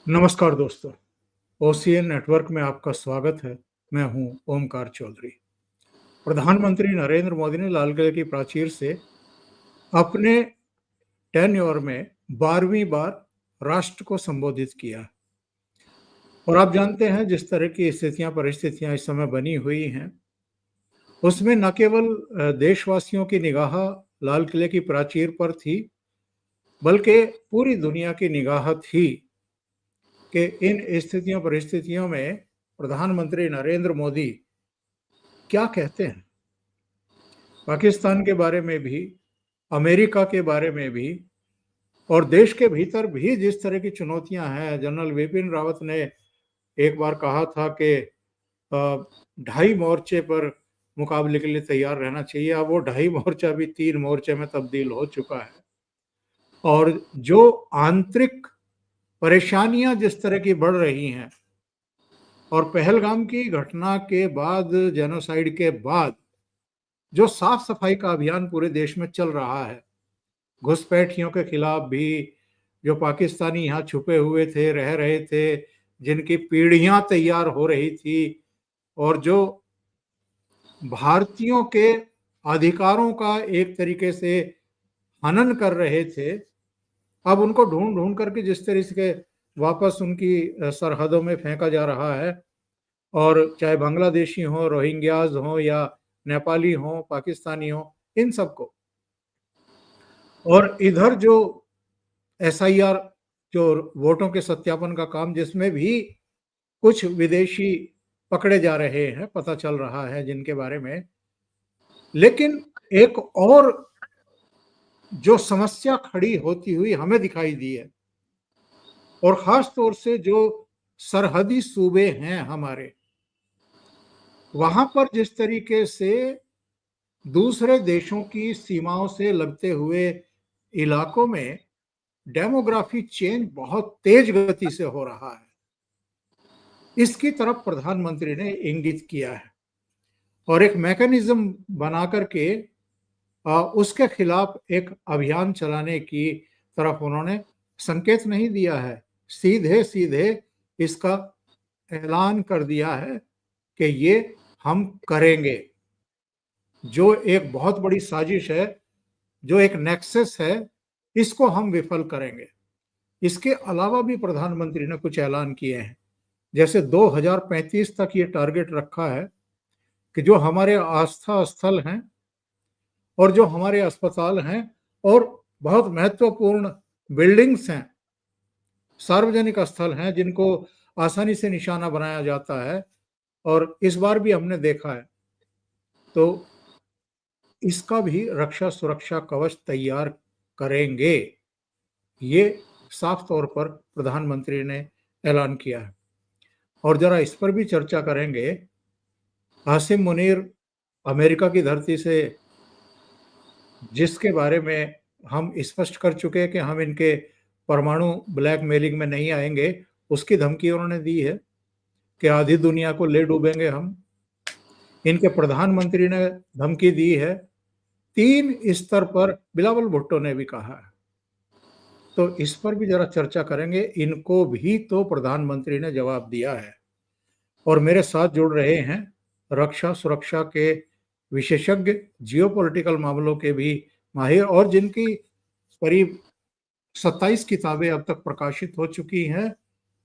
नमस्कार दोस्तों, OCN network में आपका स्वागत है। मैं हूं ओमकार चौधरी। प्रधानमंत्री नरेंद्र मोदी ने लाल किले की प्राचीर से अपने टेन्योर में 12वीं बार राष्ट्र को संबोधित किया। और आप जानते हैं जिस तरह की स्थितियां परिस्थितियां इस समय बनी हुई हैं, उसमें न केवल देशवासियों की निगाह लाल किले की प्राचीर पर थी, बल्कि पूरी दुनिया की निगाह थी कि इन स्थितियों परिस्थितियों में प्रधानमंत्री नरेंद्र मोदी क्या कहते हैं। पाकिस्तान के बारे में भी, अमेरिका के बारे में भी और देश के भीतर भी जिस तरह की चुनौतियां हैं। जनरल विपिन रावत ने एक बार कहा था कि 2.5 मोर्चे पर मुकाबले के लिए तैयार रहना चाहिए। अब वो 2.5 मोर्चा भी 3 मोर्चे में तब्दील हो चुका है। और जो आंतरिक परेशानियां जिस तरह की बढ़ रही हैं और पहलगाम की घटना के बाद, जेनोसाइड के बाद जो साफ सफाई का अभियान पूरे देश में चल रहा है, घुसपैठियों के खिलाफ भी, जो पाकिस्तानी यहाँ छुपे हुए थे, रह रहे थे, जिनकी पीढ़ियां तैयार हो रही थी और जो भारतीयों के अधिकारों का एक तरीके से हनन कर रहे थे, अब उनको ढूंढ ढूंढ करके जिस तरह से वापस उनकी सरहदों में फेंका जा रहा है। और चाहे बांग्लादेशी हो, रोहिंग्याज हो या नेपाली हो, पाकिस्तानी हो, इन सबको। और इधर जो एसआईआर, जो वोटों के सत्यापन का काम, जिसमें भी कुछ विदेशी पकड़े जा रहे हैं, पता चल रहा है जिनके बारे में। लेकिन एक और जो समस्या खड़ी होती हुई हमें दिखाई दी है, और खास तौर से जो सरहदी सूबे हैं हमारे, वहां पर जिस तरीके से दूसरे देशों की सीमाओं से लगते हुए इलाकों में डेमोग्राफी चेंज बहुत तेज गति से हो रहा है, इसकी तरफ प्रधानमंत्री ने इंगित किया है और एक मैकेनिज्म बना करके उसके खिलाफ एक अभियान चलाने की तरफ उन्होंने संकेत नहीं दिया है, सीधे सीधे इसका ऐलान कर दिया है कि ये हम करेंगे। जो एक बहुत बड़ी साजिश है, जो एक नेक्सस है, इसको हम विफल करेंगे। इसके अलावा भी प्रधानमंत्री ने कुछ ऐलान किए हैं, जैसे 2035 तक ये टारगेट रखा है कि जो हमारे आस्था स्थल हैं और जो हमारे अस्पताल हैं और बहुत महत्वपूर्ण बिल्डिंग्स हैं, सार्वजनिक स्थल हैं, जिनको आसानी से निशाना बनाया जाता है, और इस बार भी हमने देखा है, तो इसका भी रक्षा सुरक्षा कवच तैयार करेंगे। ये साफ तौर पर प्रधानमंत्री ने ऐलान किया है। और जरा इस पर भी चर्चा करेंगे। आसिम मुनीर अमेरिका की धरती से, जिसके बारे में हम स्पष्ट कर चुके हैं कि हम इनके परमाणु ब्लैकमेलिंग में नहीं आएंगे, उसकी धमकी उन्होंने दी है कि आधी दुनिया को ले डूबेंगे हम। इनके प्रधानमंत्री ने धमकी दी है। 3 स्तर पर बिलावल भुट्टो ने भी कहा है। तो इस पर भी जरा चर्चा करेंगे। इनको भी तो प्रधानमंत्री ने जवाब दिया है। और मेरे साथ जुड़ रहे हैं रक्षा सुरक्षा के विशेषज्ञ, जियोपॉलिटिकल मामलों के भी माहिर, और जिनकी करीब 27 किताबें अब तक प्रकाशित हो चुकी हैं,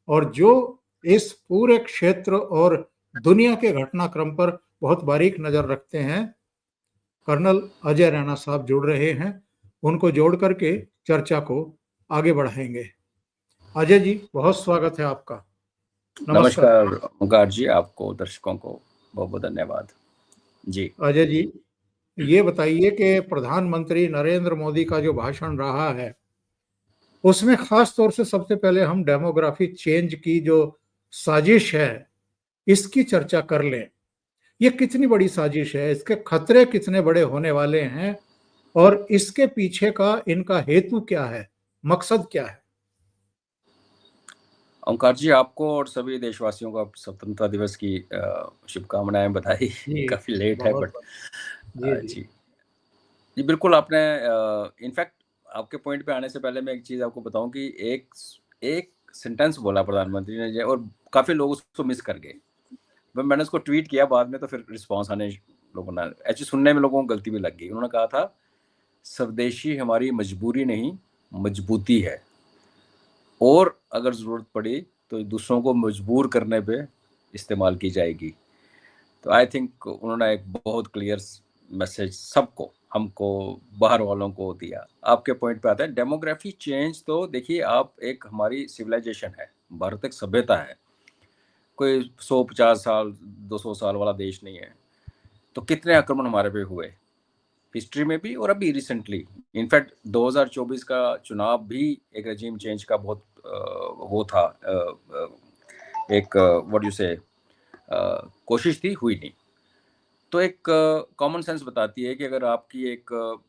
और जो इस पूरे क्षेत्र और दुनिया के घटनाक्रम पर बहुत बारीक नजर रखते हैं। कर्नल अजय रैना साहब जुड़ रहे हैं। उनको जोड़ करके चर्चा को आगे बढ़ाएंगे। अजय जी, बहुत स्वागत है आपका। नमस्कार ओंकार जी, आपको दर्शकों को बहुत बहुत धन्यवाद जी। अजय जी, ये बताइए कि प्रधानमंत्री नरेंद्र मोदी का जो भाषण रहा है, उसमें खास तौर से सबसे पहले हम डेमोग्राफी चेंज की जो साजिश है, इसकी चर्चा कर लें। ये कितनी बड़ी साजिश है, इसके खतरे कितने बड़े होने वाले हैं, और इसके पीछे का इनका हेतु क्या है, मकसद क्या है? ओंकार जी, आपको और सभी देशवासियों को स्वतंत्रता दिवस की शुभकामनाएं, बधाई। काफी लेट है बट जी जी जी जी बिल्कुल। आपने इनफैक्ट आपके पॉइंट पे आने से पहले मैं एक चीज आपको बताऊं कि एक सेंटेंस बोला प्रधानमंत्री ने और काफ़ी लोग उसको मिस कर गए। मैंने उसको ट्वीट किया बाद में, तो फिर रिस्पॉन्स आने लोगों ने, एक्चुअली सुनने में लोगों को गलती भी लग गई। उन्होंने कहा था स्वदेशी हमारी मजबूरी नहीं मजबूती है, और अगर ज़रूरत पड़ी तो दूसरों को मजबूर करने पे इस्तेमाल की जाएगी। तो आई थिंक उन्होंने एक बहुत क्लियर मैसेज सबको, हमको, बाहर वालों को दिया। आपके पॉइंट पे आता है डेमोग्राफी चेंज, तो देखिए आप, एक हमारी सिविलाइजेशन है, भारत एक सभ्यता है, कोई 150 साल 200 साल वाला देश नहीं है। तो कितने आक्रमण हमारे पे हुए हिस्ट्री में भी और अभी रिसेंटली। इनफैक्ट 2024 का चुनाव भी एक रजीम चेंज का बहुत वो था, एक व्हाट यू से कोशिश थी, हुई नहीं। तो एक कॉमन सेंस बताती है कि अगर आपकी एक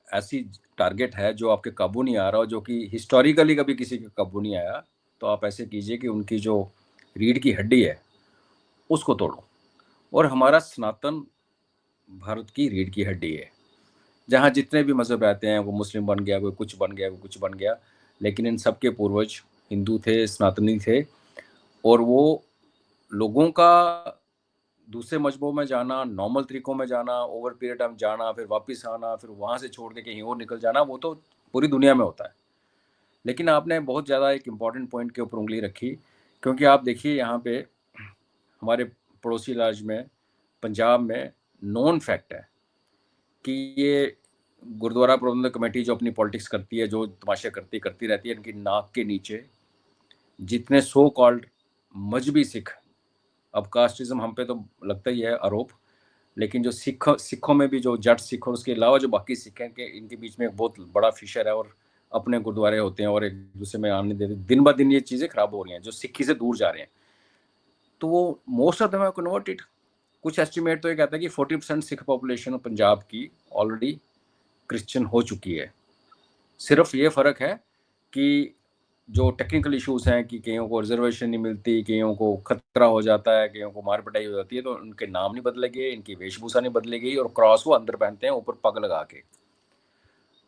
ऐसी टारगेट है जो आपके काबू नहीं आ रहा, और जो कि हिस्टोरिकली कभी किसी के काबू नहीं आया, तो आप ऐसे कीजिए कि उनकी जो रीढ़ की हड्डी है उसको तोड़ो। और हमारा सनातन भारत की रीढ़ की हड्डी है, जहाँ जितने भी मज़हब रहते हैं, वो मुस्लिम बन गया, कोई कुछ बन गया, कोई कुछ बन गया, लेकिन इन सब के पूर्वज हिंदू थे, सनातनी थे। और वो लोगों का दूसरे मजहबों में जाना, नॉर्मल तरीकों में जाना, ओवर पीरियड टाइम जाना, फिर वापस आना, फिर वहाँ से छोड़ के कहीं और निकल जाना, वो तो पूरी दुनिया में होता है। लेकिन आपने बहुत ज़्यादा एक इम्पॉर्टेंट पॉइंट के ऊपर उंगली रखी, क्योंकि आप देखिए यहाँ पे हमारे पड़ोसी राज्य में, पंजाब में, नॉन फैक्ट है कि ये गुरुद्वारा प्रबंधक कमेटी जो अपनी पॉलिटिक्स करती है, जो तमाशे करती रहती है, इनकी नाक के नीचे जितने सो कॉल्ड मजहबी सिख, अब कास्टिज्म हम पे तो लगता ही है आरोप, लेकिन जो सिखों में भी जो जट सिख और उसके अलावा जो बाकी सिख हैं, कि इनके बीच में एक बहुत बड़ा फिशर है, और अपने गुरुद्वारे होते हैं और एक दूसरे में आने देते। दिन ब दिन ये चीज़ें खराब हो रही हैं, जो सिक्खी से दूर जा रहे हैं। तो वो most of them have converted. कुछ एस्टिमेट तो ये कहता है कि 40% सिख पॉपुलेशन पंजाब की ऑलरेडी क्रिश्चियन हो चुकी है। सिर्फ ये फ़र्क है कि जो टेक्निकल इश्यूज हैं, कि कईयों को रिजर्वेशन नहीं मिलती, कईयों को खतरा हो जाता है, कईयों को मार पिटाई हो जाती है, तो उनके नाम नहीं बदले गए, इनकी वेशभूषा नहीं बदली गई, और क्रॉस वो अंदर पहनते हैं, ऊपर पग लगा के।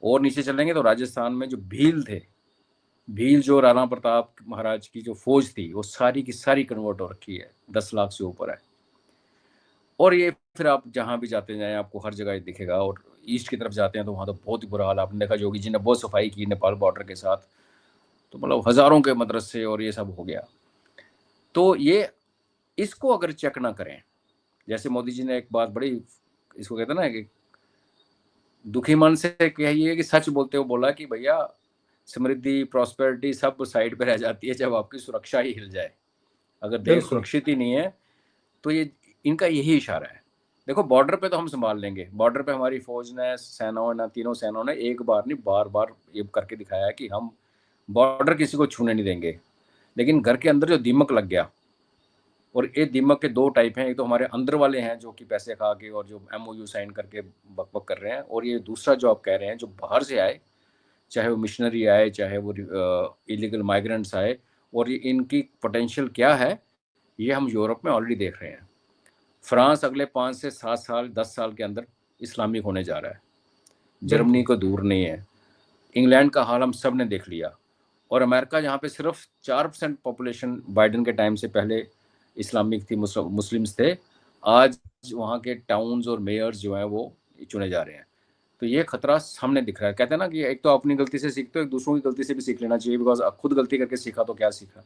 और नीचे चलेंगे तो राजस्थान में जो भील थे, भील जो राणा प्रताप महाराज की जो फौज थी, वो सारी की सारी कन्वर्ट हो रखी है, 10 लाख से ऊपर है। और ये फिर आप जहाँ भी जाते जाएं, आपको हर जगह दिखेगा। और ईस्ट की तरफ जाते हैं तो वहाँ तो बहुत ही बुरा हाल। आपने देखा योगी जी ने बहुत सफाई की नेपाल बॉर्डर के साथ, तो मतलब हज़ारों के मदरसे और ये सब हो गया। तो ये, इसको अगर चेक ना करें, जैसे मोदी जी ने एक बात बड़ी, इसको कहते हैं ना कि दुखी मन से कहिए कि सच बोलते हो, बोला कि भैया समृद्धि प्रॉस्पेरिटी सब साइड पे रह जाती है जब आपकी सुरक्षा ही हिल जाए। अगर देश सुरक्षित ही नहीं है तो ये, इनका यही इशारा है। देखो बॉर्डर पे तो हम संभाल लेंगे, बॉर्डर पे हमारी फौज ने, सेनाओं ने, तीनों सेनाओं ने एक बार नहीं बार बार ये करके दिखाया है कि हम बॉर्डर किसी को छूने नहीं देंगे। लेकिन घर के अंदर जो दीमक लग गया, और ये दीमक के दो टाइप हैं, एक तो हमारे अंदर वाले हैं जो कि पैसे खा के और जो MOU साइन करके बकबक कर रहे हैं, और ये दूसरा जो आप कह रहे हैं जो बाहर से आए, चाहे वो मिशनरी आए, चाहे वो इलीगल माइग्रेंट्स आए, और ये इनकी पोटेंशियल क्या है, ये हम यूरोप में ऑलरेडी देख रहे हैं। फ्रांस अगले 5 से 7 साल 10 साल के अंदर इस्लामिक होने जा रहा है, जर्मनी को दूर नहीं है, इंग्लैंड का हाल हम सब ने देख लिया। और अमेरिका जहाँ पे सिर्फ 4% पॉपुलेशन बाइडन के टाइम से पहले इस्लामिक थी, मुस्लिम्स थे, आज वहाँ के टाउन्स और मेयर्स जो हैं वो चुने जा रहे हैं। तो ये खतरा सामने दिख रहा है। कहते हैं ना कि एक तो अपनी गलती से सीखते हो, एक दूसरों की गलती से भी सीख लेना चाहिए, बिकॉज खुद गलती करके सीखा तो क्या सीखा।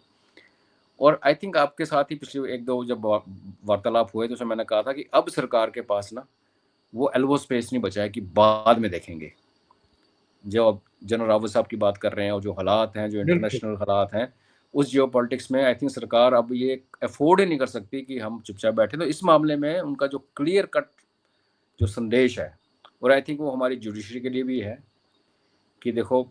और आई थिंक आपके साथ ही पिछले 1-2 जब वार्तालाप हुए तो उसमें मैंने कहा था कि अब सरकार के पास ना वो एल्बो स्पेस नहीं बचा है कि बाद में देखेंगे। जो अब जनरल रावत साहब की बात कर रहे हैं, और जो हालात हैं, जो इंटरनेशनल हालात हैं, उस जियो पॉलिटिक्स में आई थिंक सरकार अब ये अफोर्ड ही नहीं कर सकती कि हम चुपचाप बैठे। तो इस मामले में उनका जो क्लियर कट जो संदेश है, और आई थिंक वो हमारी जुडिशरी के लिए भी है कि देखो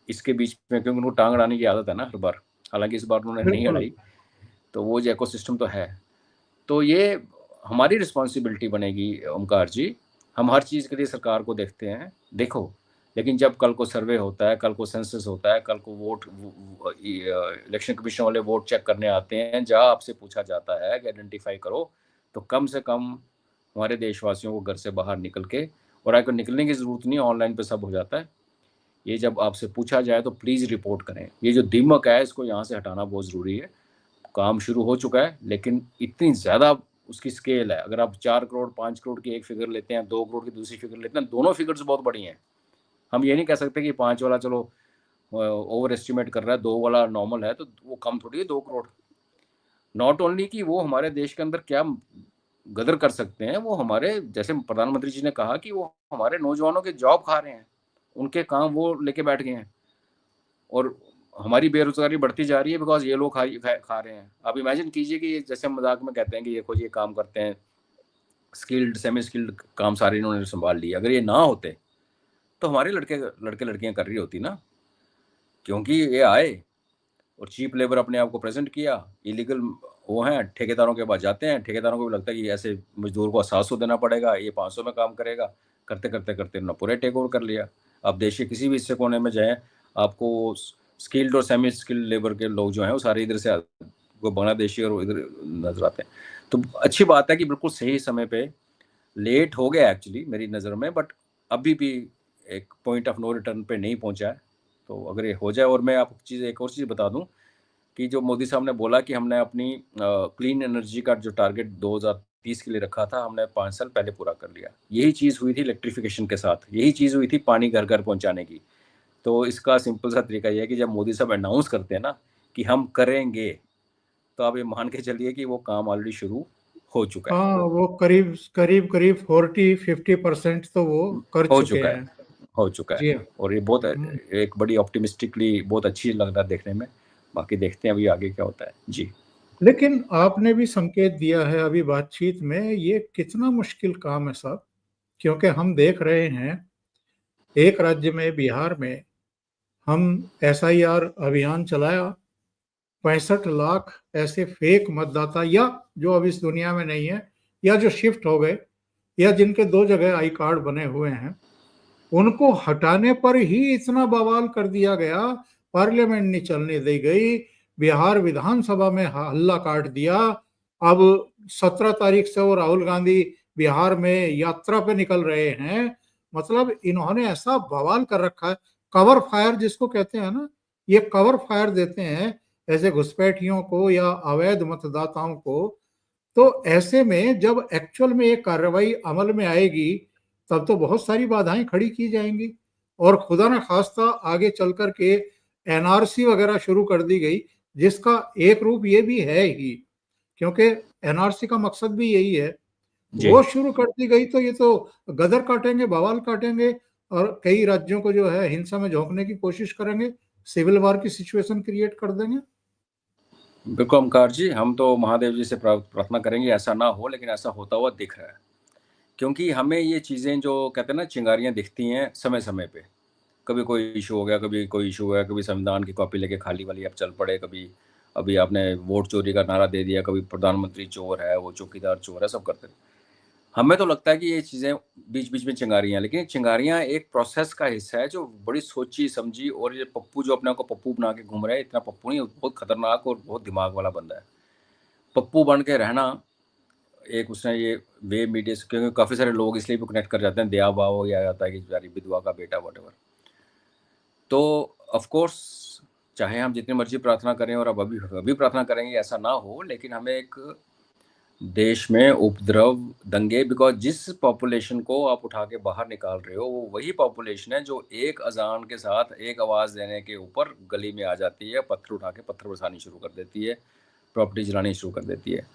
इसके बीच में, क्योंकि उनको टांग अड़ाने की आदत है ना हर बार, हालांकि इस बार उन्होंने नहीं अड़ाई, तो वो जो इकोसिस्टम तो है। तो ये हमारी रिस्पॉन्सिबिलिटी बनेगी ओमकार जी, हम हर चीज़ के लिए सरकार को देखते हैं, देखो, लेकिन जब कल को सर्वे होता है, कल को सेंसस होता है, कल को वोट, इलेक्शन कमीशन वाले वोट चेक करने आते हैं, जहाँ आपसे पूछा जाता है कि आइडेंटिफाई करो, तो कम से कम हमारे देशवासियों को घर से बाहर निकल के, और अगर निकलने की ज़रूरत नहीं, ऑनलाइन पे सब हो जाता है, ये जब आपसे पूछा जाए तो प्लीज़ रिपोर्ट करें। ये जो दीमक है इसको यहाँ से हटाना बहुत ज़रूरी है। काम शुरू हो चुका है लेकिन इतनी ज़्यादा उसकी स्केल है। अगर आप 4 करोड़ 5 करोड़ की एक फिगर लेते हैं, 2 करोड़ की दूसरी फिगर लेते हैं, दोनों फिगर्स बहुत बड़ी हैं। हम ये नहीं कह सकते कि 5 वाला चलो ओवर एस्टिमेट कर रहा है, 2 वाला नॉर्मल है, तो वो कम थोड़ी है 2 करोड़। नॉट ओनली कि वो हमारे देश के अंदर क्या गदर कर सकते हैं, वो हमारे जैसे प्रधानमंत्री जी ने कहा कि वो हमारे नौजवानों के जॉब खा रहे हैं, उनके काम वो लेके बैठ गए हैं और हमारी बेरोजगारी बढ़ती जा रही है बिकॉज ये लोग खा रहे हैं। आप इमेजिन कीजिए कि जैसे हम मजाक में कहते हैं कि देखो ये काम करते हैं, स्किल्ड सेमी स्किल्ड काम सारे इन्होंने संभाल लिए। अगर ये ना होते तो हमारे लड़के लड़कियां कर रही होती ना, क्योंकि ये आए और चीप लेबर अपने आप को प्रेजेंट किया, इलीगल वो हैं, ठेकेदारों के पास जाते हैं, ठेकेदारों को भी लगता है कि ऐसे मजदूर को 700 देना पड़ेगा, ये 500 में काम करेगा, करते करते करते उन्होंने पूरे टेक ओवर कर लिया। आप देश के किसी भी हिस्से कोने में जाएं, आपको स्किल्ड और सेमी स्किल्ड लेबर के लोग जो हैं वो सारे इधर से वो बांग्लादेशी और इधर नजर आते हैं। तो अच्छी बात है कि बिल्कुल सही समय पे, लेट हो गया एक्चुअली मेरी नज़र में, बट अभी भी एक पॉइंट ऑफ नो रिटर्न पे नहीं पहुंचा है। तो अगर ये हो जाए, और मैं आपको एक और चीज़ बता दूं कि जो मोदी साहब ने बोला कि हमने अपनी क्लीन एनर्जी का जो टारगेट 2030 के लिए रखा था, हमने 5 साल पहले पूरा कर लिया। यही चीज़ हुई थी इलेक्ट्रिफिकेशन के साथ, यही चीज़ हुई थी पानी घर घर पहुंचाने की। तो इसका सिंपल सा तरीका यह है कि जब मोदी साहब अनाउंस करते हैं ना कि हम करेंगे, तो आप ये मान के चलिए कि वो काम ऑलरेडी शुरू हो चुका है। हाँ, वो करीब करीब करीब 40-50% तो वो कर हो चुके चुका है, हैं। हो चुका है। जी हाँ। और ये बहुत हम्म। एक बड़ी ऑप्टिमिस्टिकली बहुत अच्छी लग रहा है देखने में। बाकी देखते हैं अभी आगे क्या होता है जी। लेकिन आपने भी संकेत दिया है अभी बातचीत में, ये कितना मुश्किल काम है साहब, क्योंकि हम देख रहे हैं एक राज्य में, बिहार में, हम SIR अभियान चलाया। 65 लाख ऐसे फेक मतदाता, या जो अब इस दुनिया में नहीं है, या जो शिफ्ट हो गए, या जिनके 2 जगह आई कार्ड बने हुए हैं, उनको हटाने पर ही इतना बवाल कर दिया गया, पार्लियामेंट नहीं चलने दी गई, बिहार विधानसभा में हल्ला काट दिया। अब 17 तारीख से वो राहुल गांधी बिहार में यात्रा पे निकल रहे हैं। मतलब इन्होंने ऐसा बवाल कर रखा है, कवर फायर जिसको कहते हैं ना, ये कवर फायर देते हैं ऐसे घुसपैठियों को या अवैध मतदाताओं को। तो ऐसे में जब एक्चुअल में ये कार्रवाई अमल में आएगी, तब तो बहुत सारी बाधाएं खड़ी की जाएंगी, और खुदा न खास्ता आगे चल कर के NRC वगैरह शुरू कर दी गई, जिसका एक रूप ये भी है ही, क्योंकि NRC का मकसद भी यही है। जी वो शुरू कर दी गई तो ये तो गदर काटेंगे, बवाल काटेंगे, और कई राज्यों को जो है हिंसा में झोंकने की कोशिश करेंगे, सिविल वार की सिचुएशन क्रिएट कर देंगे। बिल्कुल ओमकार जी, हम तो महादेव जी से प्रार्थना करेंगे ऐसा ना हो, लेकिन ऐसा होता हुआ दिख रहा है। क्योंकि हमें ये चीज़ें जो कहते हैं ना, चिंगारियां दिखती हैं समय समय पे। कभी कोई इशू हो गया, कभी कोई इशू हो गया, कभी संविधान की कॉपी लेके खाली वाली आप चल पड़े, कभी अभी आपने वोट चोरी का नारा दे दिया, कभी प्रधानमंत्री चोर है, वो चौकीदार चोर है, सब करते हैं। हमें तो लगता है कि ये चीज़ें बीच बीच में चिंगारियां, लेकिन चिंगारियां एक प्रोसेस का हिस्सा है जो बड़ी सोची समझी। और ये पप्पू जो अपने आप को पप्पू बना के घूम रहा है, इतना पप्पू नहीं, बहुत खतरनाक और बहुत दिमाग वाला बंदा है। पप्पू बन के रहना, एक उसने ये वे मीडिया से, क्योंकि काफ़ी सारे लोग इसलिए भी कनेक्ट कर जाते हैं, दया भाव या जाता है कि बेचारी विधवा का बेटा वटेवर। तो ऑफ कोर्स चाहे हम जितनी मर्जी प्रार्थना करें, और अब अभी प्रार्थना करेंगे ऐसा ना हो, लेकिन हमें एक देश में उपद्रव, दंगे, बिकॉज जिस पॉपुलेशन को आप उठा के बाहर निकाल रहे हो, वो वही पॉपुलेशन है जो एक अजान के साथ एक आवाज़ देने के ऊपर गली में आ जाती है, पत्थर उठा के पत्थर बरसानी शुरू कर देती है, प्रॉपर्टी जलानी शुरू कर देती है।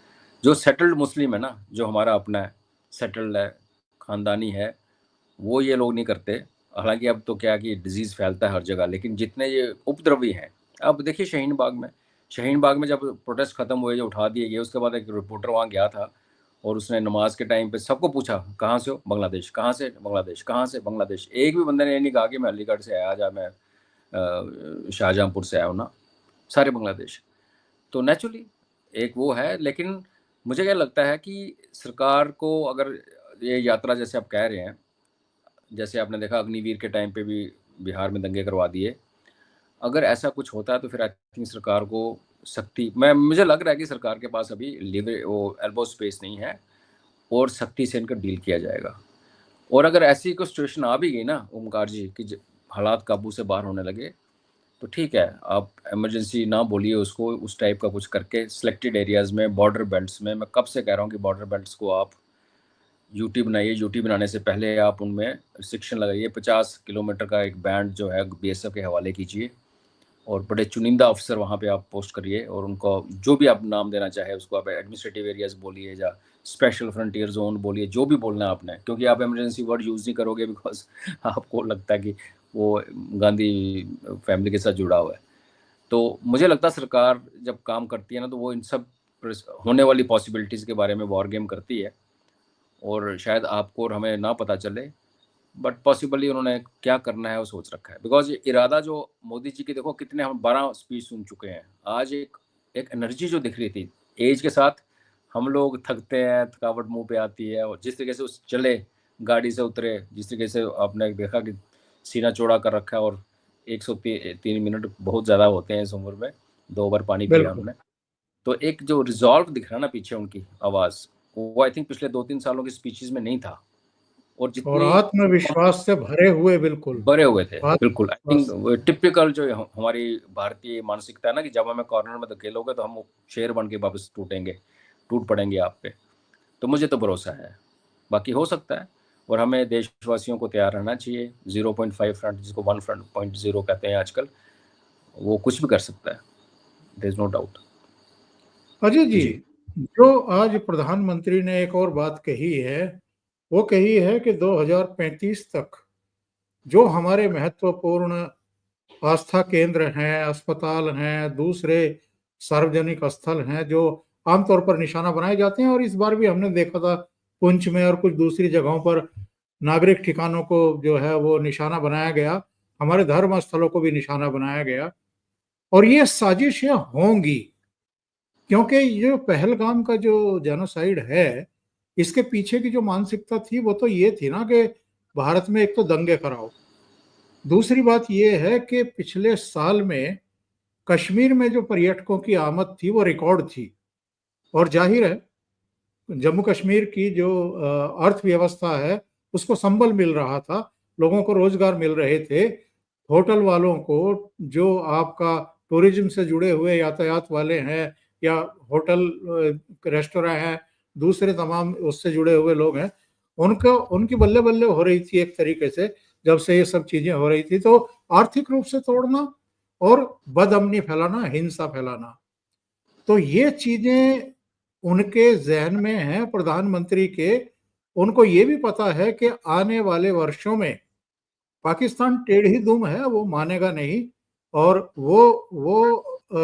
जो सेटल्ड मुस्लिम है ना, जो हमारा अपना है, सेटल्ड है, ख़ानदानी है, वो ये लोग नहीं करते। हालांकि अब तो क्या कि डिजीज़ फैलता है हर जगह, लेकिन जितने ये उपद्रवी हैं, अब देखिए शाहीन बाग में जब प्रोटेस्ट ख़त्म हुए, जो उठा दिए गए, उसके बाद एक रिपोर्टर वहाँ गया था और उसने नमाज के टाइम पे सबको पूछा, कहाँ से हो? बांग्लादेश। कहाँ से? बांग्लादेश। कहाँ से? बांग्लादेश। एक भी बंदे ने ये नहीं कहा कि मैं अलीगढ़ से आया, या मैं शाहजहाँपुर से आया हूँ ना, सारे बांग्लादेश। तो नेचुरली एक वो है, लेकिन मुझे क्या लगता है कि सरकार को अगर ये यात्रा जैसे आप कह रहे हैं, जैसे आपने देखा अग्निवीर के टाइम पे भी बिहार में दंगे करवा दिए, अगर ऐसा कुछ होता है तो फिर आई थिंक सरकार को सख्ती, मैं मुझे लग रहा है कि सरकार के पास अभी लीवर वो एल्बो स्पेस नहीं है, और सख्ती से इनका डील किया जाएगा। और अगर ऐसी कोई सिचुएशन आ भी गई ना ओमकार जी, कि हालात काबू से बाहर होने लगे तो ठीक है, आप इमरजेंसी ना बोलिए उसको, उस टाइप का कुछ करके सिलेक्टेड एरियाज़ में, बॉर्डर बेल्ट्स में, मैं कब से कह रहा हूँ कि बॉर्डर बेल्ट्स को आप यूटी बनाइए, यूटी बनाने से पहले आप उनमें रिस्ट्रिक्शन लगाइए, 50 किलोमीटर का एक बैंड जो है बीएसएफ के हवाले कीजिए और बड़े चुनिंदा अफसर वहाँ पे आप पोस्ट करिए और उनको जो भी आप नाम देना चाहे उसको आप एडमिनिस्ट्रेटिव एरियाज बोलिए या स्पेशल फ्रंटियर जोन बोलिए, जो भी बोलना है आपने, क्योंकि आप इमरजेंसी वर्ड यूज़ नहीं करोगे बिकॉज आपको लगता है कि वो गांधी फैमिली के साथ जुड़ा हुआ है। तो मुझे लगता है सरकार जब काम करती है ना तो वो इन सब होने वाली पॉसिबिलिटीज़ के बारे में वॉर गेम करती है और शायद आपको और हमें ना पता चले, बट पॉसिबली उन्होंने क्या करना है वो सोच रखा है। बिकॉज इरादा जो मोदी जी की, देखो कितने हम 12 स्पीच सुन चुके हैं, आज एक एक एनर्जी जो दिख रही थी, एज के साथ हम लोग थकते हैं, थकावट मुंह पे आती है, और जिस तरीके से उस चले, गाड़ी से उतरे, जिस तरीके से आपने देखा कि सीना चौड़ा कर रखा है, और 103 मिनट बहुत ज़्यादा होते हैं इस उम्र में, 2 बार पानी पिया बिल्कुल। हमने, तो एक जो रिजॉल्व दिख रहा है ना पीछे उनकी आवाज़, वो आई थिंक पिछले 2-3 सालों की स्पीचेस में नहीं था। और और जितनी आत्मविश्वास से भरे हुए, बिल्कुल भरे हुए थे, बिल्कुल। आई आत्मविश्वास से। थिंक टिपिकल जो हमारी भारतीय मानसिकता है ना कि जब हमें कॉर्नर में धकेलोगे तो हम शेर बन के वापस टूट पड़ेंगे आप पे। तो मुझे तो भरोसा है, बाकी हो सकता है, और हमें देशवासियों को तैयार रहना चाहिए। 0.5 फ्रंट, जिसको 1.0 कहते हैं आजकल, वो कुछ भी कर सकता है, there is no doubt. Ajay ji, ji जो आज प्रधानमंत्री ने एक और बात कही है, वो कही है कि 2035 तक जो हमारे महत्वपूर्ण आस्था केंद्र हैं, अस्पताल हैं, दूसरे सार्वजनिक स्थल हैं जो आमतौर पर निशाना बनाए जाते हैं, और इस बार भी हमने देखा था पुंछ में और कुछ दूसरी जगहों पर नागरिक ठिकानों को जो है वो निशाना बनाया गया, हमारे धर्म स्थलों को भी निशाना बनाया गया, और ये साजिशें होंगी, क्योंकि ये पहलगाम का जो जेनोसाइड है, इसके पीछे की जो मानसिकता थी वो तो ये थी ना कि भारत में एक तो दंगे कराओ, दूसरी बात ये है कि पिछले साल में कश्मीर में जो पर्यटकों की आमद थी वो रिकॉर्ड थी, और जाहिर है जम्मू कश्मीर की जो अर्थव्यवस्था है उसको संबल मिल रहा था, लोगों को रोजगार मिल रहे थे, होटल वालों को, जो आपका टूरिज्म से जुड़े हुए यातायात वाले हैं या होटल रेस्टोरेंट हैं, दूसरे तमाम उससे जुड़े हुए लोग हैं, उनको उनकी बल्ले बल्ले हो रही थी एक तरीके से, जब से ये सब चीजें हो रही थी। तो आर्थिक रूप से तोड़ना और बदअमनी फैलाना, हिंसा फैलाना, तो ये चीजें उनके जहन में हैं प्रधानमंत्री के। उनको ये भी पता है कि आने वाले वर्षों में पाकिस्तान टेढ़ी दुम है, वो मानेगा नहीं, और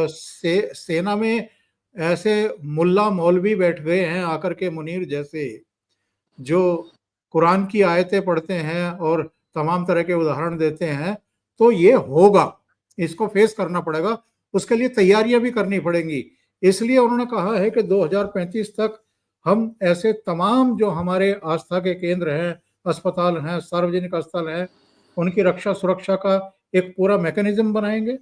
सेना में ऐसे मुल्ला मौलवी बैठ गए हैं आकर के, मुनीर जैसे, जो कुरान की आयतें पढ़ते हैं और तमाम तरह के उदाहरण देते हैं। तो ये होगा, इसको फेस करना पड़ेगा, उसके लिए तैयारियां भी करनी पड़ेंगी। इसलिए उन्होंने कहा है कि 2035 तक हम ऐसे तमाम जो हमारे आस्था के केंद्र हैं, अस्पताल हैं, सार्वजनिक स्थल हैं, उनकी रक्षा सुरक्षा का एक पूरा मैकेनिज्म बनाएंगे।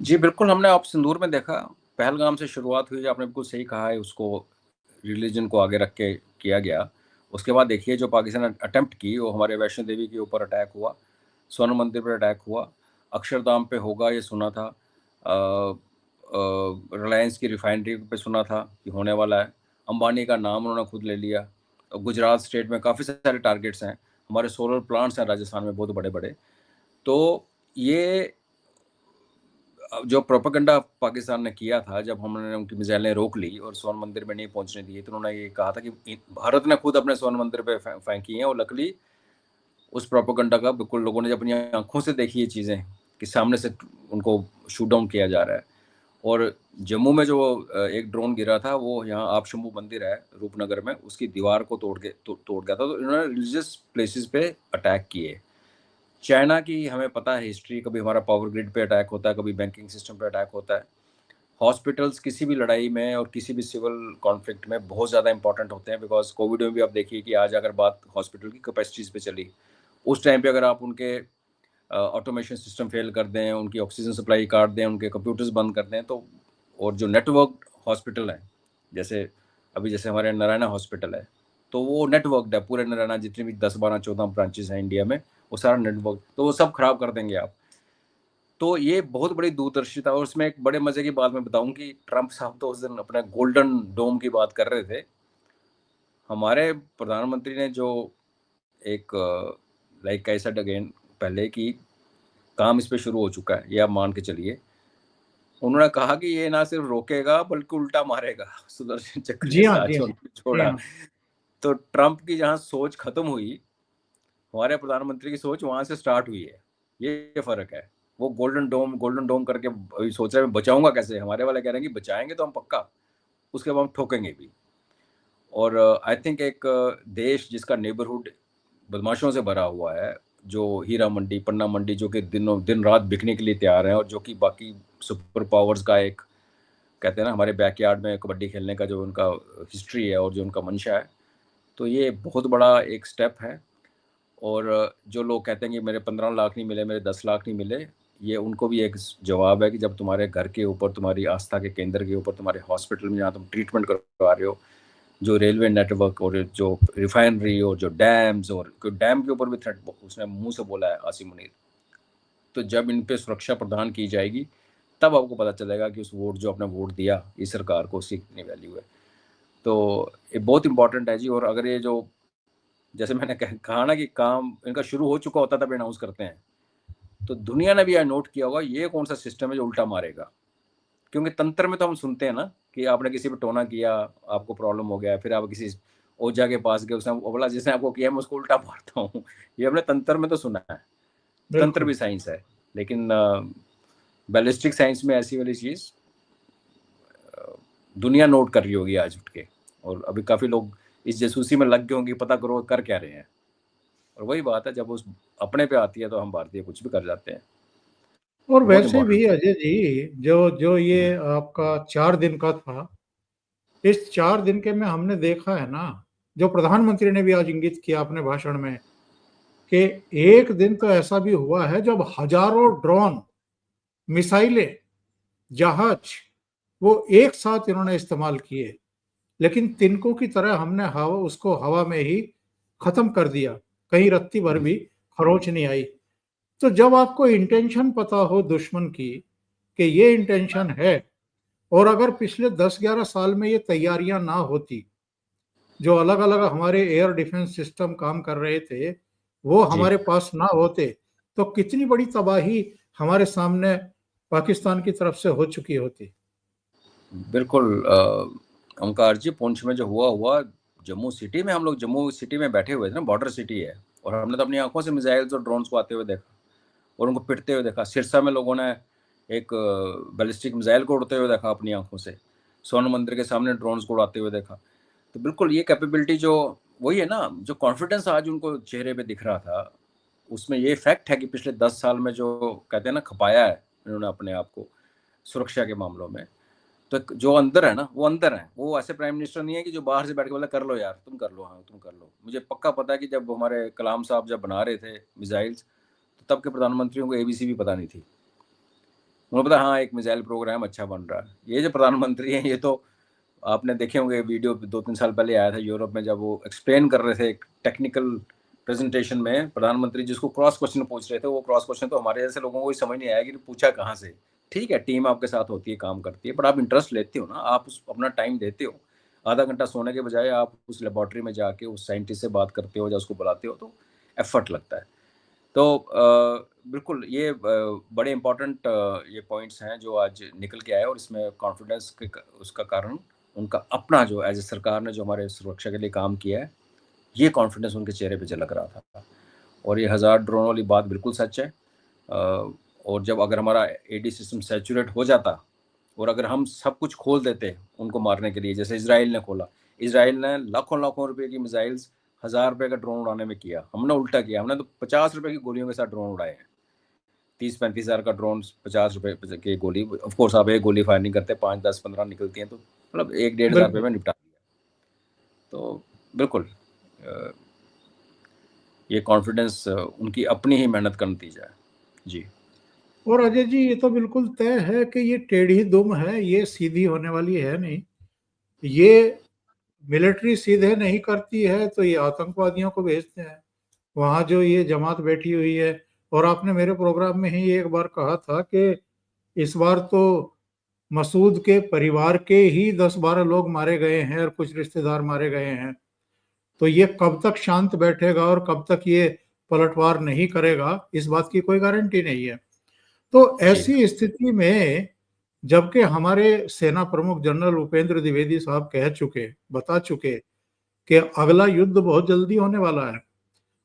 जी बिल्कुल, हमने आप सिंदूर में देखा, पहलगाम से शुरुआत हुई, आपने बिल्कुल सही कहा है, उसको रिलीजन को आगे रख के किया गया। उसके बाद देखिए जो पाकिस्तान ने अटेम्प्ट की, वो हमारे वैष्णो देवी के ऊपर अटैक हुआ, स्वर्ण मंदिर पर अटैक हुआ, अक्षरधाम पे होगा ये सुना था, रिलायंस की रिफाइनरी पे सुना था कि होने वाला है, अंबानी का नाम उन्होंने खुद ले लिया। गुजरात स्टेट में काफ़ी सारे टारगेट्स हैं, हमारे सोलर प्लांट्स हैं राजस्थान में बहुत बड़े बड़े। तो ये जो प्रोपेगेंडा पाकिस्तान ने किया था, जब हमने उनकी मिसाइलें रोक ली और स्वर्ण मंदिर में नहीं पहुंचने दिए, तो उन्होंने ये कहा था कि भारत ने खुद अपने स्वर्ण मंदिर पे फेंकी हैं, और लकली उस प्रोपेगेंडा का बिल्कुल लोगों ने जब अपनी आंखों से देखी ये चीज़ें कि सामने से उनको शूट डाउन किया जा रहा है। और जम्मू में जो एक ड्रोन गिरा था, वो यहाँ आप शंभू मंदिर है रूपनगर में, उसकी दीवार को तोड़ गया था। तो इन्होंने रिलीजियस प्लेसेस पे अटैक किए। चाइना की हमें पता है हिस्ट्री, कभी हमारा पावर ग्रिड पे अटैक होता है, कभी बैंकिंग सिस्टम पे अटैक होता है। हॉस्पिटल्स किसी भी लड़ाई में और किसी भी सिविल कॉन्फ्लिक्ट में बहुत ज़्यादा इंपॉर्टेंट होते हैं, बिकॉज कोविड में भी आप देखिए कि आज अगर बात हॉस्पिटल की कैपेसिटीज़ पे चली, उस टाइम पे अगर आप उनके ऑटोमेशन सिस्टम फेल कर दें, उनकी ऑक्सीजन सप्लाई काट दें, उनके कंप्यूटर्स बंद कर दें, तो और जो नेटवर्क हॉस्पिटल हैं, जैसे हमारे नारायणा हॉस्पिटल है, तो वो नेटवर्कड है पूरे नारायणा, जितनी भी 10 12 14 ब्रांचेस हैं इंडिया में, वो सारा नेटवर्क, तो वो सब खराब कर देंगे आप। तो ये बहुत बड़ी दूरदर्शिता। और उसमें एक बड़े मजे की बात मैं बताऊं कि ट्रंप साहब तो उस दिन अपने गोल्डन डोम की बात कर रहे थे। हमारे प्रधानमंत्री ने जो एक लाइक आई सेड अगेन पहले कि काम इस पे शुरू हो चुका है, ये आप मान के चलिए। उन्होंने कहा कि ये ना सिर्फ रोकेगा बल्कि उल्टा मारेगा। सुदर्शन चक्र जी हाँ, जैसा जी आज हाँ, उन्होंने जी छोड़ा। हाँ। तो ट्रंप की जहाँ सोच खत्म हुई, हमारे प्रधानमंत्री की सोच वहां से स्टार्ट हुई है। ये फर्क है। वो गोल्डन डोम करके अभी सोच रहे हैं बचाऊंगा कैसे। हमारे वाले कह रहे हैं कि बचाएंगे तो हम पक्का, उसके बाद हम ठोकेंगे भी। और आई थिंक एक देश जिसका नेबरहुड बदमाशों से भरा हुआ है, जो हीरा मंडी, पन्ना मंडी, जो कि दिन रात बिकने के लिए तैयार हैं, और जो कि बाकी सुपर पावर्स का एक कहते हैं ना, हमारे बैकयार्ड में कबड्डी खेलने का जो उनका हिस्ट्री है और जो उनका मंशा है, तो ये बहुत बड़ा एक स्टेप है। और जो लोग कहते हैं कि मेरे 15 लाख नहीं मिले, मेरे 10 लाख नहीं मिले, ये उनको भी एक जवाब है कि जब तुम्हारे घर के ऊपर, तुम्हारी आस्था के केंद्र के ऊपर, तुम्हारे हॉस्पिटल में जहाँ तुम ट्रीटमेंट करवा रहे हो, जो रेलवे नेटवर्क और जो रिफाइनरी और जो डैम्स, और डैम के ऊपर भी थ्रेट उसने मुंह से बोला है आसिम मुनीर। तो जब इन पे सुरक्षा प्रदान की जाएगी तब आपको पता चलेगा कि उस वोट जो आपने वोट दिया इस सरकार को, उसकी कितनी वैल्यू है। तो ये बहुत इंपॉर्टेंट है जी। और अगर ये जो जैसे मैंने कहा ना कि काम इनका शुरू हो चुका होता तब अनाउंस करते हैं, तो दुनिया ने भी यह नोट किया होगा ये कौन सा सिस्टम है जो उल्टा मारेगा। क्योंकि तंत्र में तो हम सुनते हैं ना कि आपने किसी पे टोना किया, आपको प्रॉब्लम हो गया, फिर आप किसी ओझा के पास गए, उसने बोला जिसने आपको किया मैं उसको उल्टा मारता हूँ। ये हमने तंत्र में तो सुना है। तंत्र बिल्कुल। भी साइंस है, लेकिन बैलिस्टिक साइंस में ऐसी वाली चीज दुनिया नोट कर रही होगी आज उठ के। और अभी काफी लोग इस जासूसी में लग गए होंगे, पता करो कर क्या रहे हैं। और वही बात है, जब उस अपने पे आती है तो हम भारतीय कुछ भी कर जाते हैं। और तो बहुत वैसे भी इंपॉर्टेंट है। अजय जी, जो जो ये आपका 4 दिन का था, इस 4 दिन के में हमने देखा है ना, जो प्रधानमंत्री ने भी आज इंगित किया अपने भाषण में, कि एक दिन तो ऐसा भी हुआ है जब हजारों ड्रोन, मिसाइलें, जहाज, वो एक साथ इन्होंने इस्तेमाल किए, लेकिन तिनकों की तरह हमने हवा में ही खत्म कर दिया। कहीं रत्ती भर भी खरोंच नहीं आई। तो जब आपको इंटेंशन पता हो दुश्मन की कि ये इंटेंशन है, और अगर पिछले 10-11 साल में ये तैयारियां ना होती, जो अलग अलग हमारे एयर डिफेंस सिस्टम काम कर रहे थे, वो जी हमारे पास ना होते, तो कितनी बड़ी तबाही हमारे सामने पाकिस्तान की तरफ से हो चुकी होती। बिल्कुल। ओंकार जी, पुंछ में जो हुआ जम्मू सिटी में, हम लोग जम्मू सिटी में बैठे हुए थे ना, बॉर्डर सिटी है, और हमने तो अपनी आंखों से मिसाइल्स और ड्रोन्स को आते हुए देखा और उनको पिटते हुए देखा। सिरसा में लोगों ने एक बैलिस्टिक मिसाइल को उड़ते हुए देखा अपनी आंखों से। स्वर्ण मंदिर के सामने ड्रोन्स को उड़ाते हुए देखा। तो बिल्कुल ये कैपेबिलिटी जो वही है ना, जो कॉन्फिडेंस आज उनको चेहरे पे दिख रहा था, उसमें ये फैक्ट है कि पिछले 10 साल में जो कहते हैं ना खपाया है इन्होंने अपने आप को सुरक्षा के मामलों में, तो जो अंदर है ना वो अंदर है। वो ऐसे प्राइम मिनिस्टर नहीं है कि जो बाहर से बैठ के बोला कर लो यार, तुम कर लो, हाँ तुम कर लो। मुझे पक्का पता है कि जब हमारे कलाम साहब जब बना रहे थे मिसाइल्स, तो तब के प्रधानमंत्रियों को एबीसी भी पता नहीं थी। उन्हें पता हाँ एक मिसाइल प्रोग्राम अच्छा बन रहा है। ये जो प्रधानमंत्री हैं, ये तो आपने देखे होंगे वीडियो 2-3 साल पहले आया था यूरोप में, जब वो एक्सप्लेन कर रहे थे एक टेक्निकल प्रेजेंटेशन में, प्रधानमंत्री जिसको क्रॉस क्वेश्चन पूछ रहे थे, वो क्रॉस क्वेश्चन तो हमारे जैसे लोगों को समझ नहीं आया कि पूछा कहाँ से। ठीक है, टीम आपके साथ होती है, काम करती है, पर आप इंटरेस्ट लेते हो ना, आप अपना टाइम देते हो। आधा घंटा सोने के बजाय आप उस लेबोरेटरी में जाके उस साइंटिस्ट से बात करते हो या उसको बुलाते हो, तो एफर्ट लगता है। तो बिल्कुल ये बड़े इम्पोर्टेंट ये पॉइंट्स हैं जो आज निकल के आए, और इसमें कॉन्फिडेंस के उसका कारण उनका अपना जो एज ए सरकार ने जो हमारे सुरक्षा के लिए काम किया है, ये कॉन्फिडेंस उनके चेहरे पे झलक रहा था। और ये 1000 ड्रोन वाली बात बिल्कुल सच है। और जब अगर हमारा एडी सिस्टम सैचुरेट हो जाता, और अगर हम सब कुछ खोल देते उनको मारने के लिए, जैसे इसराइल ने खोला, इसराइल ने लाखों लाखों रुपए की मिसाइल्स 1000 रुपए का ड्रोन उड़ाने में किया, हमने उल्टा किया। हमने तो 50 रुपए की गोलियों के साथ ड्रोन उड़ाए हैं। 30-35 हज़ार का ड्रोन 50 रुपए की गोली। ऑफ कोर्स आप एक गोली फायर नहीं करते, 5-10-15 निकलती हैं, तो मतलब 1-1.5 हज़ार रुपये बिल्कुल। में निपटा दिया। तो बिल्कुल ये कॉन्फिडेंस उनकी अपनी ही मेहनत का नतीजा है जी। और अजय जी, ये तो बिल्कुल तय है कि ये टेढ़ी दुम है, ये सीधी होने वाली है नहीं। ये मिलिट्री सीधे नहीं करती है तो ये आतंकवादियों को भेजते हैं। वहाँ जो ये जमात बैठी हुई है, और आपने मेरे प्रोग्राम में ही एक बार कहा था कि इस बार तो मसूद के परिवार के ही 10-12 लोग मारे गए हैं और कुछ रिश्तेदार मारे गए हैं। तो ये कब तक शांत बैठेगा और कब तक ये पलटवार नहीं करेगा, इस बात की कोई गारंटी नहीं है। तो जी ऐसी स्थिति में जबकि हमारे सेना प्रमुख जनरल उपेंद्र द्विवेदी साहब बता चुके कि अगला युद्ध बहुत जल्दी होने वाला है,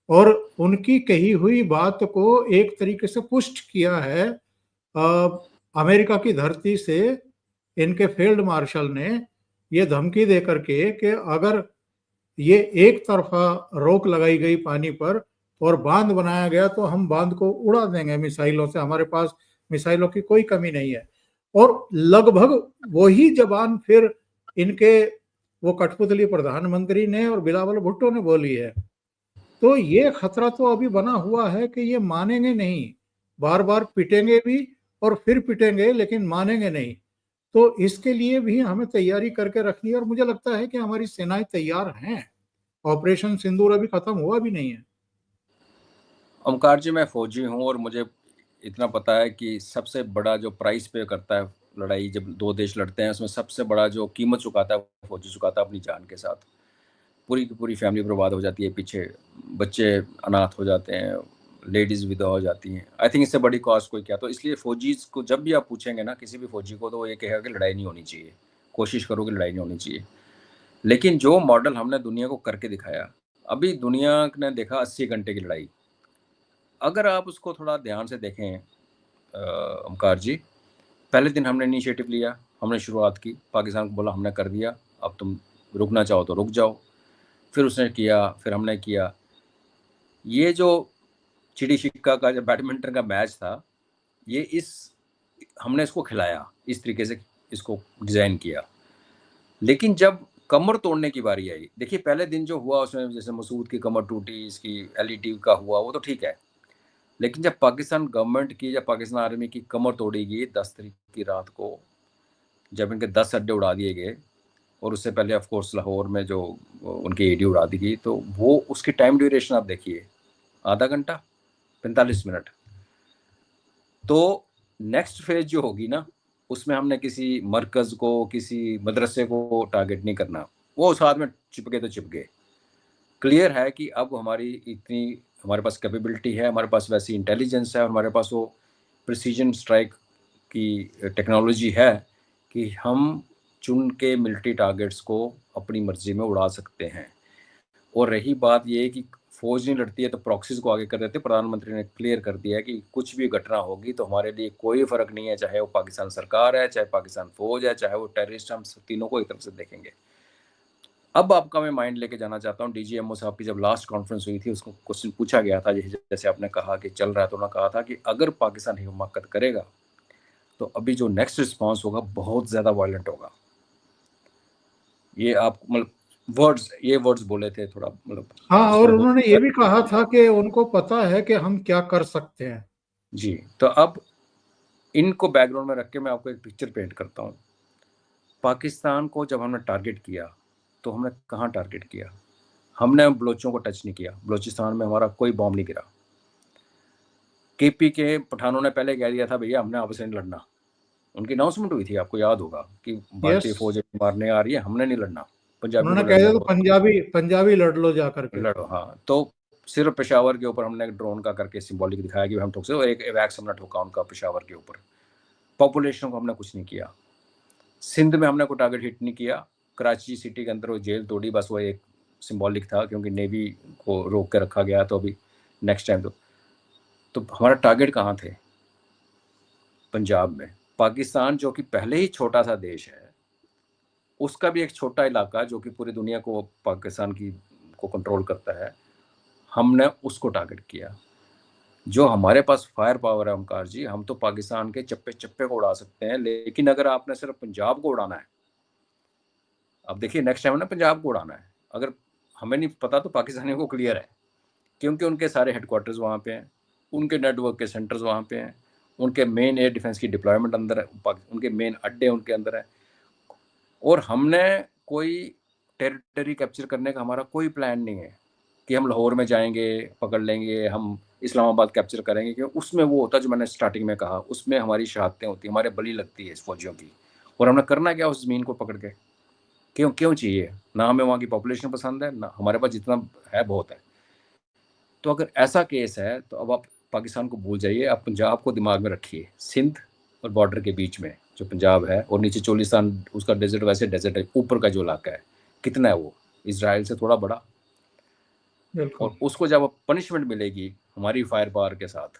और उनकी कही हुई बात को एक तरीके से पुष्ट किया है अमेरिका की धरती से इनके फील्ड मार्शल ने ये धमकी दे करके कि अगर ये एक तरफा रोक लगाई गई पानी पर और बांध बनाया गया तो हम बांध को उड़ा देंगे मिसाइलों से, हमारे पास मिसाइलों की कोई कमी नहीं है। और लगभग वही जबान फिर इनके वो कठपुतली प्रधानमंत्री ने और बिलावल भुट्टो ने बोली है। तो ये खतरा तो अभी बना हुआ है कि ये मानेंगे नहीं, बार बार पिटेंगे भी और फिर पिटेंगे, लेकिन मानेंगे नहीं। तो इसके लिए भी हमें तैयारी करके रखनी है, और मुझे लगता है कि हमारी सेनाएं तैयार हैं। ऑपरेशन सिंदूर अभी खत्म हुआ भी नहीं है। ओमकार जी, मैं फौजी हूँ और मुझे इतना पता है कि सबसे बड़ा जो प्राइस पे करता है लड़ाई, जब दो देश लड़ते हैं, उसमें सबसे बड़ा जो कीमत चुकाता है वो फौजी चुकाता है अपनी जान के साथ। पूरी की पूरी फैमिली बर्बाद हो जाती है, पीछे बच्चे अनाथ हो जाते हैं, लेडीज़ विधवा हो जाती हैं। आई थिंक इससे बड़ी कॉस्ट कोई क्या। तो इसलिए फौजीज़ को जब भी आप पूछेंगे ना किसी भी फौजी को, तो वो ये कहेगा कि लड़ाई नहीं होनी चाहिए, कोशिश करो कि लड़ाई नहीं होनी चाहिए। लेकिन जो मॉडल हमने दुनिया को करके दिखाया, अभी दुनिया ने देखा 80 घंटे की लड़ाई। अगर आप उसको थोड़ा ध्यान से देखें ओमकार जी, पहले दिन हमने इनिशिएटिव लिया, हमने शुरुआत की, पाकिस्तान को बोला हमने कर दिया, अब तुम रुकना चाहो तो रुक जाओ। फिर उसने किया, फिर हमने किया। ये जो चिड़ी छिक्का का जो बैडमिंटन का मैच था, ये हमने इसको खिलाया, इस तरीके से इसको डिज़ाइन किया। लेकिन जब कमर तोड़ने की बारी आई, देखिए पहले दिन जो हुआ उसमें जैसे मसूद की कमर टूटी, इसकी एलईटी का हुआ, वो तो ठीक है। लेकिन जब पाकिस्तान गवर्नमेंट की या पाकिस्तान आर्मी की कमर तोड़ी गई 10 तारीख की रात को, जब इनके 10 अड्डे उड़ा दिए गए, और उससे पहले ऑफ कोर्स लाहौर में जो उनकी एडी उड़ा दी गई, तो वो उसकी टाइम ड्यूरेशन आप देखिए, आधा घंटा 45 मिनट। तो नेक्स्ट फेज जो होगी ना, उसमें हमने किसी मरकज को, किसी मदरसे को टारगेट नहीं करना, वो साथ में चिपके तो चिपके। क्लियर है कि अब हमारे पास कैपेबिलिटी है, हमारे पास वैसी इंटेलिजेंस है, और हमारे पास वो प्रिसीजन स्ट्राइक की टेक्नोलॉजी है कि हम चुन के मिलिट्री टारगेट्स को अपनी मर्जी में उड़ा सकते हैं। और रही बात ये कि फौज नहीं लड़ती है तो प्रॉक्सीज को आगे कर देते। प्रधानमंत्री ने क्लियर कर दिया है कि कुछ भी घटना होगी तो हमारे लिए कोई फ़र्क नहीं है, चाहे वो पाकिस्तान सरकार है, चाहे पाकिस्तान फौज है, चाहे वो टेररिस्ट, हम तीनों को एक तरफ से देखेंगे। अब आपका मैं माइंड लेके जाना चाहता हूँ, डीजीएमओ साहब की जब लास्ट कॉन्फ्रेंस हुई थी, उसको क्वेश्चन पूछा गया था, जैसे आपने कहा कि चल रहा है, तो उन्होंने कहा था कि अगर पाकिस्तान हिम्मत करेगा तो अभी जो नेक्स्ट रिस्पॉन्स होगा बहुत ज़्यादा वायलेंट होगा। ये आप मतलब ये वर्ड्स बोले थे, थोड़ा मतलब हाँ, और उसमें हो उन्होंने ये भी कहा था कि उनको पता है कि हम क्या कर सकते हैं। जी। तो अब इनको बैकग्राउंड में रख के मैं आपको एक पिक्चर पेंट करता हूँ। पाकिस्तान को जब हमने टारगेट किया, तो हमने कहाँ टारगेट किया? हमने बलोचों को टच नहीं किया, बलोचिस्तान में हमारा कोई बॉम्ब नहीं गिरा। केपी के पठानों ने पहले कह दिया था भैया हमने आपस में नहीं लड़ना। उनकी अनाउंसमेंट हुई थी, आपको याद होगा कि यस, भारतीय फौज मारने आ रही है, हमने नहीं लड़ना, पंजाबियों उन्होंने को कह लड़ने दिया तो दो, पंजाबी पंजाबी लड़ लो जा करके। लड़ो। हाँ, तो सिर्फ पेशावर के ऊपर हमने ड्रोन का करके सिंबॉलिक दिखाया कि हम ठोक सकते, और एक वैक्स हमने ठोका उनका पेशावर के ऊपर। पॉपुलेशन को हमने कुछ नहीं किया। सिंध में हमने कोई टारगेट हिट नहीं किया। कराची सिटी के अंदर वो जेल तोड़ी, बस वो एक सिंबॉलिक था क्योंकि नेवी को रोक के रखा गया, तो अभी नेक्स्ट टाइम तो हमारा टारगेट कहाँ थे? पंजाब में। पाकिस्तान जो कि पहले ही छोटा सा देश है, उसका भी एक छोटा इलाका जो कि पूरी दुनिया को पाकिस्तान की को कंट्रोल करता है, हमने उसको टारगेट किया। जो हमारे पास फायर पावर है ओमकार जी, हम तो पाकिस्तान के चप्पे चप्पे को उड़ा सकते हैं, लेकिन अगर आपने सिर्फ पंजाब को उड़ाना है, अब देखिए नेक्स्ट टाइम ना पंजाब को उड़ाना है, अगर हमें नहीं पता तो पाकिस्तानियों को क्लियर है, क्योंकि उनके सारे हेडक्वार्टर्स वहाँ पे हैं, उनके नेटवर्क के सेंटर्स वहाँ पे हैं, उनके मेन एयर डिफेंस की डिप्लॉयमेंट अंदर है, उनके मेन अड्डे उनके अंदर है, और हमने कोई टेरिटरी कैप्चर करने का हमारा कोई प्लान नहीं है। कि हम लाहौर में जाएंगे, पकड़ लेंगे, हम इस्लामाबाद कैप्चर करेंगे, क्योंकि उसमें वो होता है जो मैंने स्टार्टिंग में कहा, उसमें हमारी शहादतें होती हैं, हमारे बलि लगती है इस फौजियों की। और हमने करना क्या उस ज़मीन को पकड़ के? क्यों क्यों चाहिए? ना हमें वहाँ की पॉपुलेशन पसंद है, ना हमारे पास जितना है बहुत है। तो अगर ऐसा केस है तो अब आप पाकिस्तान को भूल जाइए, आप पंजाब को दिमाग में रखिए। सिंध और बॉर्डर के बीच में जो पंजाब है, और नीचे चोलिस्तान, उसका डेजर्ट वैसे डेजर्ट है, ऊपर का जो इलाका है कितना है वो इसराइल से थोड़ा बड़ा। बिल्कुल और उसको जब पनिशमेंट मिलेगी हमारी फायर पावर के साथ,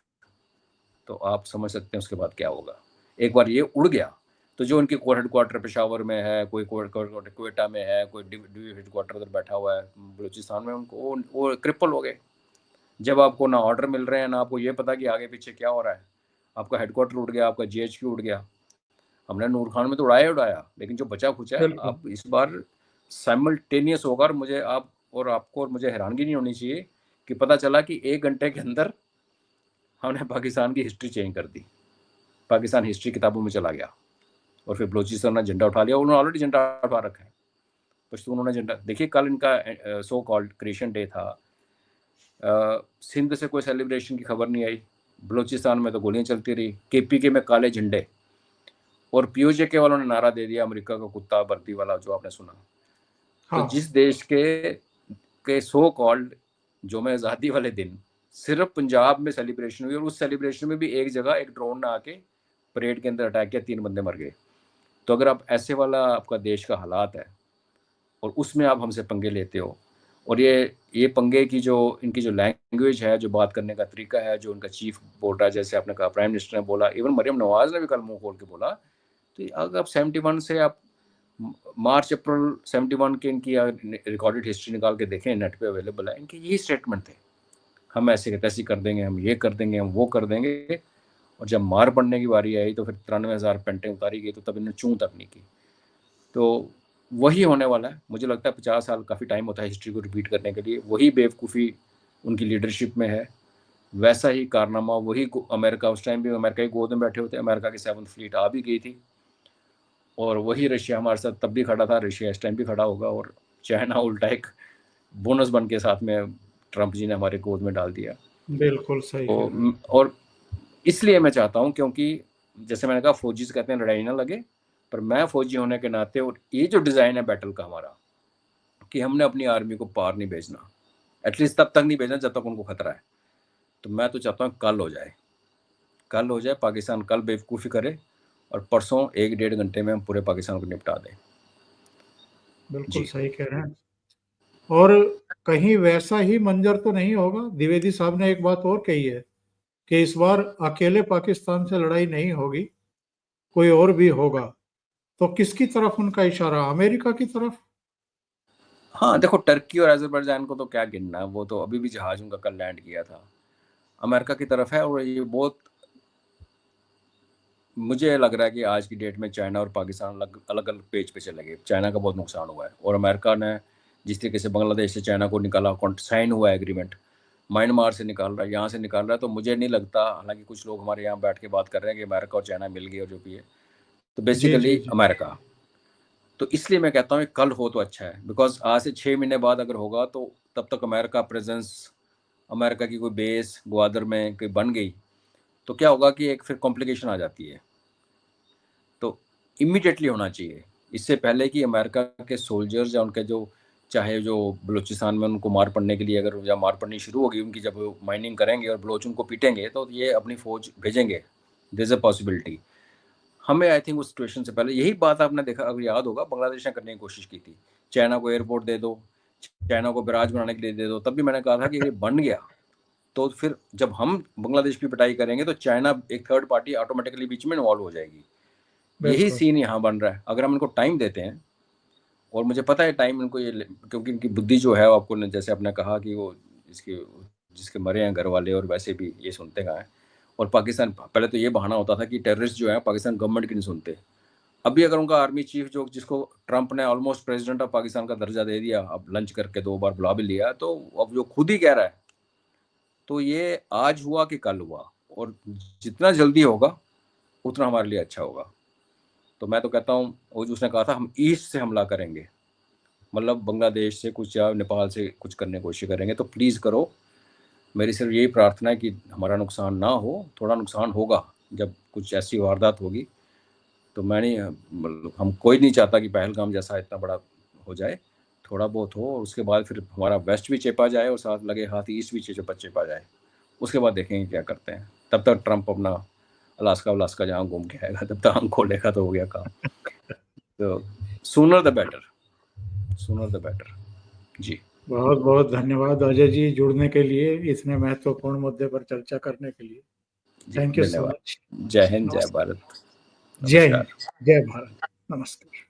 तो आप समझ सकते हैं उसके बाद क्या होगा। एक बार ये उड़ गया तो जो उनकी कोर हेडक्वार्टर पेशावर में है, कोई क्वेटा में है, कोई डिवी हेडक्वार्टर उधर बैठा हुआ है बलूचिस्तान में, उनको वो क्रिपल हो गए। जब आपको ना ऑर्डर मिल रहे हैं, ना आपको ये पता कि आगे पीछे क्या हो रहा है, आपका हेडक्वार्टर उड़ गया, आपका जीएचक्यू उड़ गया। हमने नूर खान में तो उड़ाया उड़ाया, लेकिन जो बचा खुचा है बिल्कुल अब इस बार साइमल्टेनियस होगा। और मुझे आप और आपको और मुझे हैरानगी नहीं होनी चाहिए कि पता चला कि 1 घंटे के अंदर हमने पाकिस्तान की हिस्ट्री चेंज कर दी, पाकिस्तान हिस्ट्री किताबों में चला गया। और फिर बलोचिस्तान ने झंडा उठा लिया, उन्होंने ऑलरेडी झंडा उठा रखा है, पश्तूनों ने झंडा। देखिए कल इनका सो कॉल्ड क्रिएशन डे था, सिंध से कोई सेलिब्रेशन की खबर नहीं आई, बलूचिस्तान में तो गोलियां चलती रही, केपीके में काले झंडे, और पीओजे के वालों ने नारा दे दिया अमेरिका का कुत्ता वर्दी वाला, जो आपने सुना। तो हाँ जिस देश के सो कॉल्ड जो में आज़ादी वाले दिन सिर्फ पंजाब में सेलिब्रेशन हुई, और उस सेलिब्रेशन में भी एक जगह एक ड्रोन ने आके परेड के अंदर अटैक किया, 3 बंदे मर गए। तो अगर आप ऐसे वाला आपका देश का हालात है और उसमें आप हमसे पंगे लेते हो, और ये पंगे की जो इनकी जो लैंग्वेज है, जो बात करने का तरीका है, जो उनका चीफ बोल रहा है, जैसे आपने कहा प्राइम मिनिस्टर ने बोला, इवन मरियम नवाज ने भी कल मुंह खोल के बोला। तो अगर आप 71 से आप मार्च अप्रैल 71 के इनकी रिकॉर्डेड हिस्ट्री निकाल के देखें, नेट पे अवेलेबल है, इनके यही स्टेटमेंट थे, हम ऐसे तैसी कर देंगे, हम ये कर देंगे, हम वो कर देंगे। और जब मार पड़ने की बारी आई तो फिर 93,000 पेंटें उतारी गई, तो तब इन्होंने चूं तक नहीं की। तो वही होने वाला है। मुझे लगता है 50 साल काफ़ी टाइम होता है हिस्ट्री को रिपीट करने के लिए। वही बेवकूफ़ी उनकी लीडरशिप में है, वैसा ही कारनामा वही अमेरिका, उस टाइम भी अमेरिका ही गोद में बैठे होते, अमेरिका की 7th फ्लीट आ भी गई थी, और वही रशिया हमारे साथ तब भी खड़ा था, रशिया इस टाइम भी खड़ा होगा, और चाइना उल्टा एक बोनस बन के साथ में ट्रंप जी ने हमारे गोद में डाल दिया। बिल्कुल सही कह रहे हैं। और इसलिए मैं चाहता हूँ, क्योंकि जैसे मैंने कहा फौजी से कहते हैं लड़ाई ना लगे, पर मैं फौजी होने के नाते, और ये जो डिज़ाइन है बैटल का हमारा, कि हमने अपनी आर्मी को पार नहीं भेजना, एटलीस्ट तब तक नहीं भेजना जब तक उनको खतरा है। तो मैं तो चाहता हूँ कल हो जाए, कल हो जाए, पाकिस्तान कल बेवकूफ़ी करे, और परसों 1-1.5 घंटे में हम पूरे पाकिस्तान को निपटा दें। बिल्कुल जी। सही कह रहे हैं। और कहीं वैसा ही मंजर तो नहीं होगा? द्विवेदी साहब ने एक बात और कही है कि इस बार अकेले पाकिस्तान से लड़ाई नहीं होगी, कोई और भी होगा। तो किसकी तरफ उनका इशारा? अमेरिका की तरफ? हाँ, देखो टर्की और अज़रबैजान को तो क्या गिनना है, वो तो अभी भी जहाज उनका कल लैंड किया था। अमेरिका की तरफ है, और ये बहुत, मुझे लग रहा है कि आज की डेट में चाइना और पाकिस्तान अलग अलग पेज पे चले गए। चाइना का बहुत नुकसान हुआ है, और अमेरिका ने जिस तरीके से बांग्लादेश से चाइना को निकाला, साइन हुआ है एग्रीमेंट, म्यांमार से निकाल रहा है, यहाँ से निकाल रहा है, तो मुझे नहीं लगता, हालांकि कुछ लोग हमारे यहाँ बैठ के बात कर रहे हैं कि अमेरिका और चाइना मिल गई और जो भी है, तो जी जी बेसिकली जी। अमेरिका। तो इसलिए मैं कहता हूँ कल हो तो अच्छा है, बिकॉज आज से 6 महीने बाद अगर होगा तो तब तक अमेरिका प्रेजेंस, अमेरिका की कोई बेस ग्वादर में कोई बन गई, तो क्या होगा कि एक फिर कॉम्प्लिकेशन आ जाती है। तो इमीडिएटली होना चाहिए, इससे पहले कि अमेरिका के सोल्जर्स या उनके जो, चाहे जो बलूचिस्तान में उनको मार पड़ने के लिए, अगर या मार पड़नी शुरू होगी उनकी, जब वो माइनिंग करेंगे और बलोच उनको पीटेंगे, तो ये अपनी फौज भेजेंगे, देयर इज अ पॉसिबिलिटी। हमें आई थिंक उस सिचुएशन से पहले, यही बात आपने देखा, अगर याद होगा, बांग्लादेश ने करने की कोशिश की थी, चाइना को एयरपोर्ट दे दो, चाइना को बराज बनाने के लिए दे दो, तब भी मैंने कहा था कि ये बन गया तो फिर जब हम बांग्लादेश की पिटाई करेंगे तो चाइना एक थर्ड पार्टी ऑटोमेटिकली बीच में इन्वॉल्व हो जाएगी। यही बिल्कुल सीन यहाँ बन रहा है। अगर हम इनको टाइम देते हैं, और मुझे पता है टाइम इनको ये, क्योंकि इनकी बुद्धि जो है, आपको जैसे आपने कहा कि वो इसके जिसके मरे हैं घर वाले, और वैसे भी ये सुनते कहाँ हैं। और पाकिस्तान, पहले तो ये बहाना होता था कि टेररिस्ट जो है पाकिस्तान गवर्नमेंट की नहीं सुनते। अभी अगर उनका आर्मी चीफ, जो जिसको ट्रंप ने ऑलमोस्ट प्रेसिडेंट ऑफ पाकिस्तान का दर्जा दे दिया, अब लंच करके 2 बार बुला भी लिया, तो अब जो खुद ही कह रहा है, तो ये आज हुआ कि कल हुआ, और जितना जल्दी होगा उतना हमारे लिए अच्छा होगा। तो मैं तो कहता हूँ, वो जो उसने कहा था हम ईस्ट से हमला करेंगे, मतलब बांग्लादेश से कुछ या नेपाल से कुछ करने की कोशिश करेंगे तो प्लीज़ करो। मेरी सिर्फ यही प्रार्थना है कि हमारा नुकसान ना हो, थोड़ा नुकसान होगा जब कुछ ऐसी वारदात होगी। तो मैं नहीं, मतलब हम कोई नहीं चाहता कि पहलगाम जैसा इतना बड़ा हो जाए, थोड़ा बहुत हो और उसके बाद फिर हमारा वेस्ट भी चेपा जाए और साथ लगे हाथ ईस्ट भी चेपा जाए। उसके बाद देखेंगे क्या करते हैं। तब तक ट्रंप अपना अलास्का जहाँ घूम के आएगा, तब तक हम खोलेगा तो हो गया काम। तो सूनर द बेटर। जी बहुत बहुत धन्यवाद अजय जी जुड़ने के लिए, इतने महत्वपूर्ण मुद्दे पर चर्चा करने के लिए। जी थैंक यू सो धन्यवाद। मच। जय हिंद, जय भारत, जय हिंद, नमस्कार। जय भारत, नमस्कार।